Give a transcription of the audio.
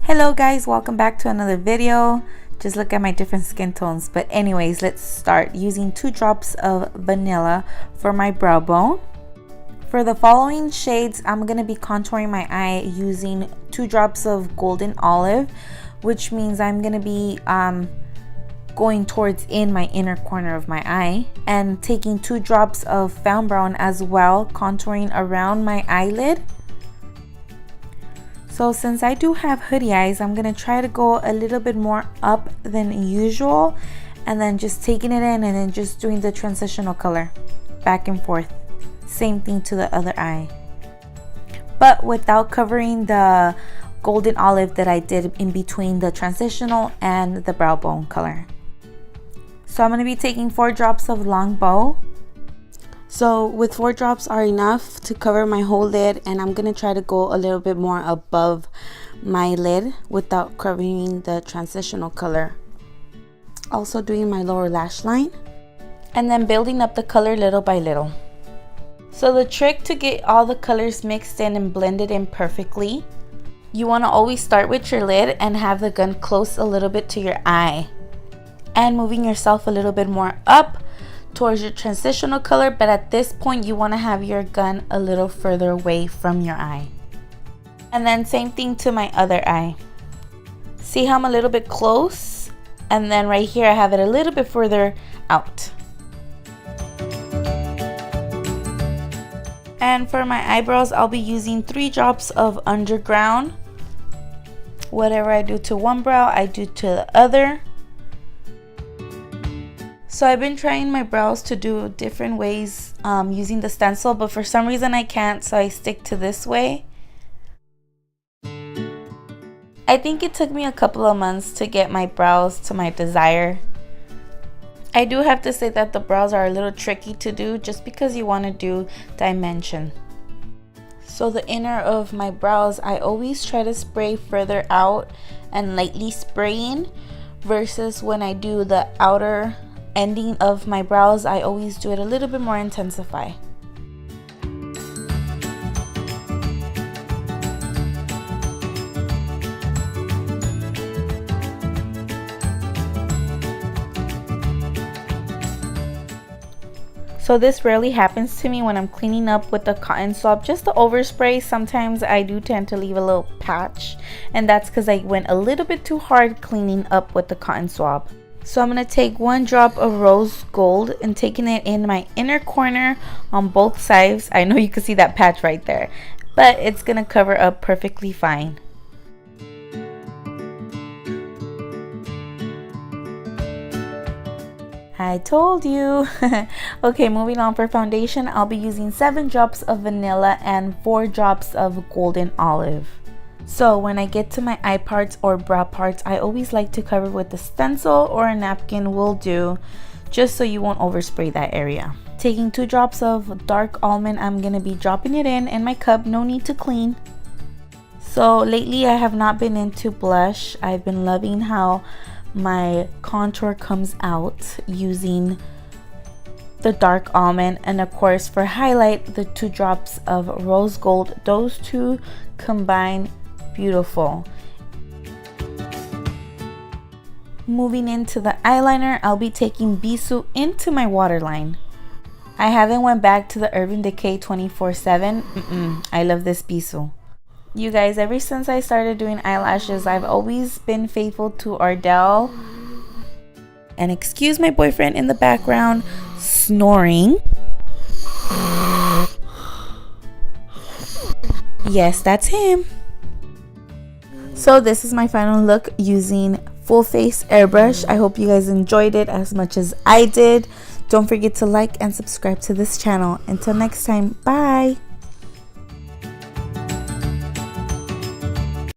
Hello guys, welcome back to another video. Just look at my different skin tones. But anyways, let's start using 2 drops of vanilla for my brow bone. For the following shades, I'm going to be contouring my eye using 2 drops of golden olive, which means I'm going to be going towards in my inner corner of my eye, and taking 2 drops of found brown as well, contouring around my eyelid. So since I do have hoodie eyes, I'm going to try to go a little bit more up than usual, and then just taking it in and then just doing the transitional color back and forth. Same thing to the other eye, but without covering the golden olive that I did in between the transitional and the brow bone color. So I'm going to be taking 4 drops of long bow. So with 4 drops are enough to cover my whole lid, and I'm going to try to go a little bit more above my lid without covering the transitional color. Also doing my lower lash line and then building up the color little by little. So the trick to get all the colors mixed in and blended in perfectly, you want to always start with your lid and have the gun close a little bit to your eye, and moving yourself a little bit more up towards your transitional color, but at this point you want to have your gun a little further away from your eye. And then same thing to my other eye. See how I'm a little bit close, and then right here I have it a little bit further out. And for my eyebrows, I'll be using 3 drops of underground. Whatever I do to one brow, I do to the other. So I've been trying my brows to do different ways using the stencil, but for some reason I can't, so I stick to this way. I think it took me a couple of months to get my brows to my desire. I do have to say that the brows are a little tricky to do just because you want to do dimension. So the inner of my brows, I always try to spray further out and lightly spraying, versus when I do the outer ending of my brows, I always do it a little bit more intensify. So this rarely happens to me when I'm cleaning up with the cotton swab, just the overspray. Sometimes I do tend to leave a little patch, and that's because I went a little bit too hard cleaning up with the cotton swab. So I'm going to take 1 drop of rose gold and taking it in my inner corner on both sides. I know you can see that patch right there, but it's going to cover up perfectly fine. I told you. Okay, moving on for foundation, I'll be using 7 drops of vanilla and 4 drops of golden olive. So when I get to my eye parts or brow parts, I always like to cover with a stencil or a napkin will do, just so you won't overspray that area. Taking 2 drops of dark almond, I'm going to be dropping it in my cup, no need to clean. So lately I have not been into blush. I've been loving how my contour comes out using the dark almond, and of course for highlight, the 2 drops of rose gold. Those 2 combine beautiful. Moving into the eyeliner, I'll be taking Bisou into my waterline. I haven't went back to the Urban Decay 24/7. I love this Bisou. You guys, ever since I started doing eyelashes, I've always been faithful to Ardell. And excuse my boyfriend in the background snoring. Yes, that's him. So this is my final look using full face airbrush. I hope you guys enjoyed it as much as I did. Don't forget to like and subscribe to this channel. Until next time, bye.